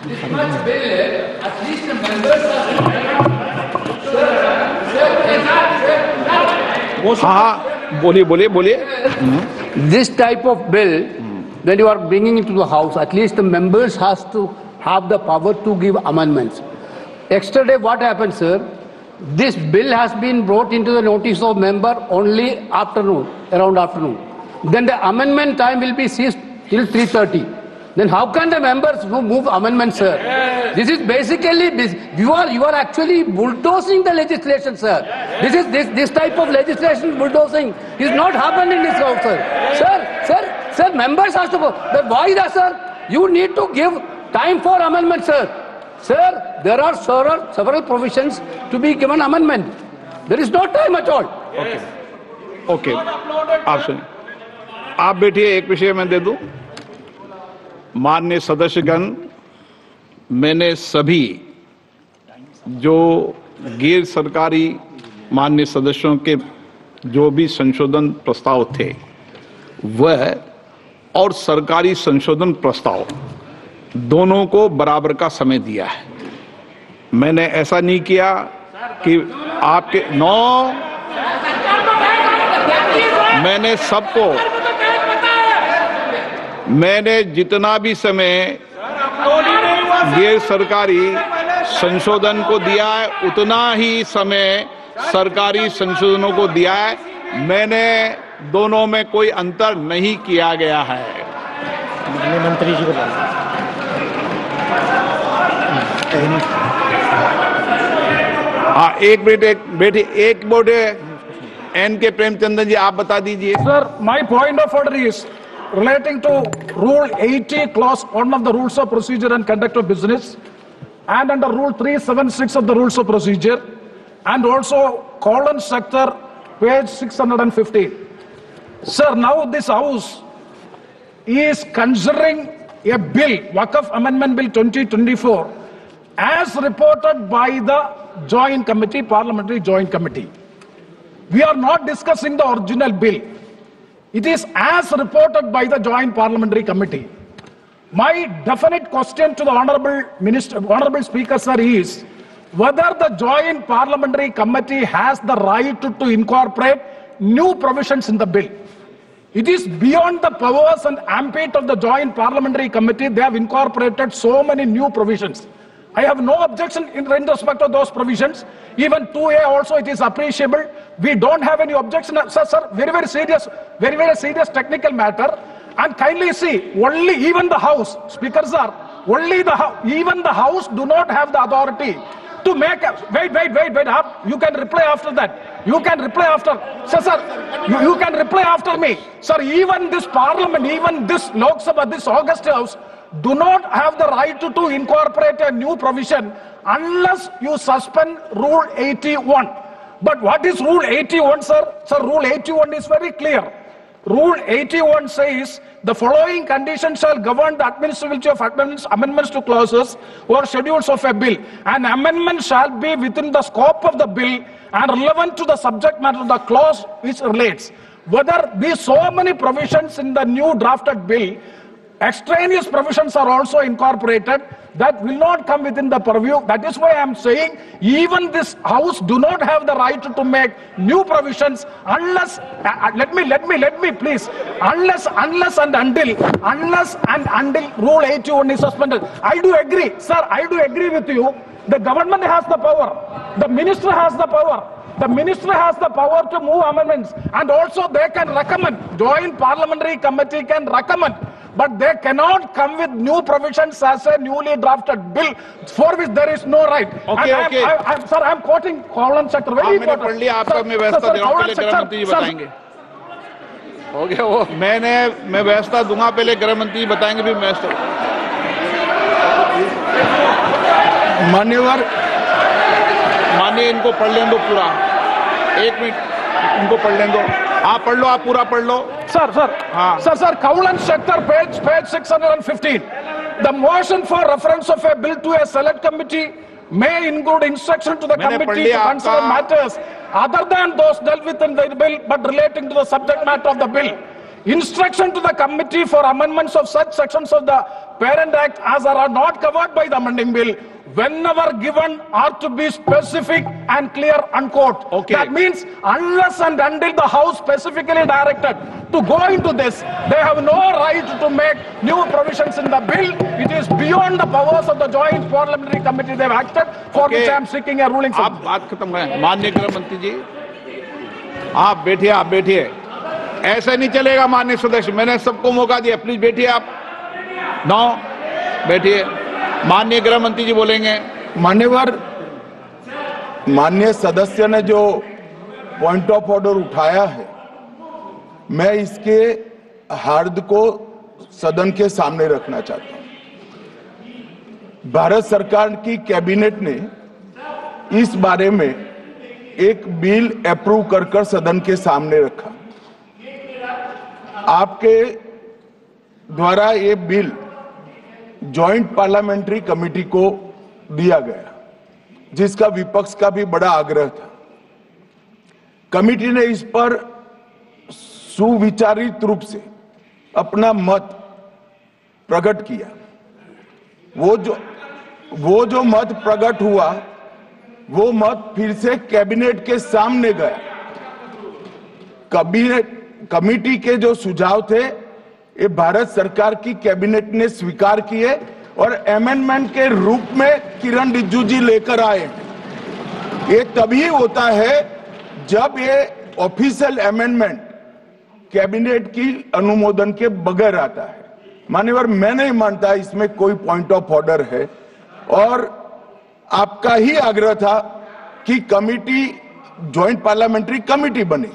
This much bill, at least the members हाँ बोलिए बोलिए बोलिए. This type of bill, when you are bringing into the house, at least the members has to have the power to give amendments. Yesterday, what happened, sir? This bill has been brought into the notice of member only afternoon, around afternoon. Then the amendment time will be ceased till 3:30. Then how can the members move amendments, sir? This is basically you are actually bulldozing the legislation, sir. This type of legislation bulldozing is not happening in this house, sir. Sir, members have to go. Why that, sir? You need to give time for amendment, sir. Sir, there are several provisions to be given amendment. There is no time at all. Okay आप सुनिए. आप बैठिए, एक विषय मैं दे दूं. माननीय सदस्यगण, मैंने सभी जो गैर सरकारी माननीय सदस्यों के जो भी संशोधन प्रस्ताव थे वह और सरकारी संशोधन प्रस्ताव दोनों को बराबर का समय दिया है. मैंने ऐसा नहीं किया कि आपके मैंने सबको, मैंने जितना भी समय गैर सरकारी संशोधन को दिया है उतना ही समय सरकारी संशोधनों को दिया है. मैंने दोनों में कोई अंतर नहीं किया गया है. मंत्री जी को हाँ, एक बोटे एन के प्रेमचंद्रन जी, आप बता दीजिए. Sir, my point of order is relating to Rule 80, Clause 1 of the Rules of Procedure and Conduct of Business, and under Rule 376 of the Rules of Procedure, and also colon sector, page 615. Sir, now this House is considering a bill, Waqf Amendment Bill 2024, as reported by the Joint Committee, Parliamentary Joint Committee. We are not discussing the original bill. It is as reported by the Joint Parliamentary Committee. My definite question to the Honorable Minister, Honorable Speaker, sir, is whether the Joint Parliamentary Committee has the right to incorporate new provisions in the bill. It is beyond the powers and ambit of the Joint Parliamentary Committee. They have incorporated so many new provisions. I have no objection in respect of those provisions. Even 2A also, it is appreciable. We don't have any objection. Sir, very serious technical matter. And kindly see, only even the House, Speaker sir, even the House do not have the authority to make wait, you can reply after that. You can reply after, sir, you can reply after me. Sir, even this Parliament, even this Lok Sabha, this August House, do not have the right to incorporate a new provision unless you suspend Rule 81. But what is Rule 81, sir? Sir, Rule 81 is very clear. Rule 81 says the following conditions shall govern the administrability of amendments to clauses or schedules of a bill. An amendment shall be within the scope of the bill and relevant to the subject matter of the clause which relates. Whether these so many provisions in the new drafted bill, extraneous provisions are also incorporated, that will not come within the purview. That is why I am saying even this House do not have the right to make new provisions unless, let me please, unless and until Rule 81 is suspended. I do agree, sir, I do agree with you. The government has the power. The minister has the power. The minister has the power to move amendments, and also they can recommend. Joint Parliamentary Committee can recommend, but they cannot come with new provisions as a newly drafted bill for which there is no right. Okay. Sir, I am quoting column sector. Very important. पढ़ लिया आपका, मैं व्यवस्था दे रहा हूँ, पहले गृह मंत्री जी बताएंगे. हो गया वो, मैं व्यवस्था दूंगा, पहले गृह मंत्री बताएंगे, फिर व्यवस्था. मान्यवर, इनको पढ़ लें दो पूरा. एक मिनट, इनको पढ़ लें दो. आप पढ़ लो, आप पूरा पढ़ लो. Sir, Kaulan sector, page 615. The motion for reference of a bill to a select committee may include instruction to the committee to consider matters other than those dealt with in the bill but relating to the subject matter of the bill. instruction to the committee for amendments of such sections of the Parent Act as are not covered by the amending bill, whenever given, are to be specific and clear, unquote. Okay. That means unless and until the House specifically directed to go into this, they have no right to make new provisions in the bill. It is beyond the powers of the Joint Parliamentary Committee they have acted, for Okay. which I am seeking a ruling from. आप बात खत्म करें। माननीय गृह मंत्री जी, आप बैठिए। ऐसे नहीं चलेगा माननीय सदस्य, मैंने सबको मौका दिया, प्लीज बैठिए आप। बैठिए। माननीय गृह मंत्री जी बोलेंगे। मान्यवर, माननीय सदस्य ने जो पॉइंट ऑफ ऑर्डर उठाया है, मैं इसके हार्द को सदन के सामने रखना चाहता हूं। भारत सरकार की कैबिनेट ने इस बारे में एक बिल अप्रूव कर सदन के सामने रखा। आपके द्वारा ये बिल जॉइंट पार्लियामेंट्री कमेटी को दिया गया, जिसका विपक्ष का भी बड़ा आग्रह था। कमेटी ने इस पर सुविचारित रूप से अपना मत प्रकट किया। वो जो मत प्रकट हुआ, वो मत फिर से कैबिनेट के सामने गया। कमेटी के जो सुझाव थे, ये भारत सरकार की कैबिनेट ने स्वीकार किए और अमेंडमेंट के रूप में किरण रिजिजू जी लेकर आए। ये तभी होता है जब ये ऑफिशियल अमेंडमेंट कैबिनेट की अनुमोदन के बगैर आता है। मान्यवर, मैं नहीं मानता इसमें कोई पॉइंट ऑफ ऑर्डर है, और आपका ही आग्रह था कि कमेटी ज्वाइंट पार्लियामेंट्री कमेटी बने।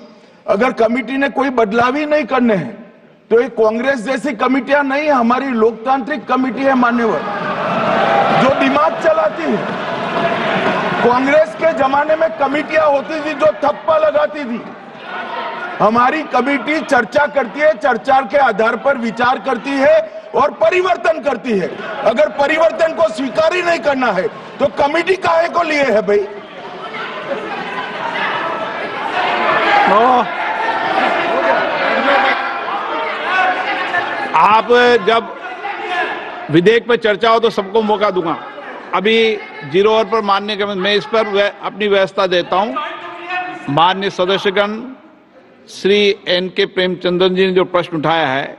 अगर कमेटी ने कोई बदलाव ही नहीं करने हैं तो ये कांग्रेस जैसी कमेटियां नहीं, हमारी लोकतांत्रिक कमेटी है मान्यवर, जो दिमाग चलाती है। कांग्रेस के जमाने में कमेटियां होती थी जो थप्पा लगाती थी। हमारी कमेटी चर्चा करती है, चर्चा के आधार पर विचार करती है और परिवर्तन करती है। अगर परिवर्तन को स्वीकार ही नहीं करना है तो कमेटी काहे को लिए है भाई? आप जब विधेयक पर चर्चा हो तो सबको मौका दूंगा। अभी 0 ओवर पर माननीय मैं इस पर अपनी व्यवस्था देता हूं। माननीय सदस्यगण, श्री एन.के. प्रेमचंद्रन जी ने जो प्रश्न उठाया है,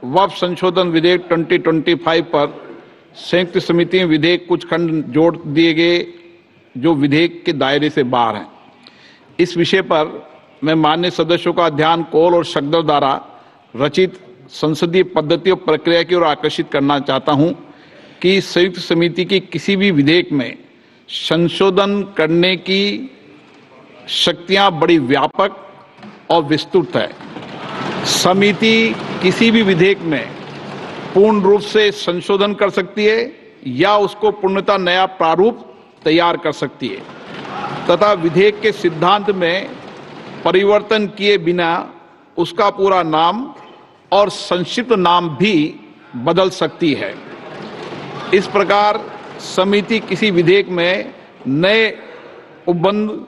वक्फ संशोधन विधेयक 2025 पर संयुक्त समिति में विधेयक कुछ खंड जोड़ दिए गए जो विधेयक के दायरे से बाहर हैं। इस विषय पर मैं माननीय सदस्यों का ध्यान कौल और शब्दों द्वारा रचित संसदीय पद्धति और प्रक्रिया की ओर आकर्षित करना चाहता हूं कि संयुक्त समिति की किसी भी विधेयक में संशोधन करने की शक्तियां बड़ी व्यापक और विस्तृत है। समिति किसी भी विधेयक में पूर्ण रूप से संशोधन कर सकती है या उसको पूर्णतः नया प्रारूप तैयार कर सकती है तथा विधेयक के सिद्धांत में परिवर्तन किए बिना उसका पूरा नाम और संक्षिप्त नाम भी बदल सकती है। इस प्रकार समिति किसी विधेयक में नए उपबंध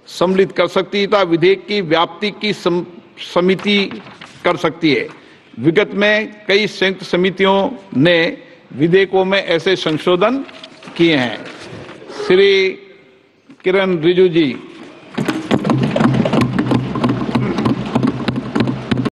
सम्मिलित कर सकती है तथा विधेयक की व्याप्ति की समिति कर सकती है। विगत में कई संयुक्त समितियों ने विधेयकों में ऐसे संशोधन किए हैं। श्री किरण रिजिजू जी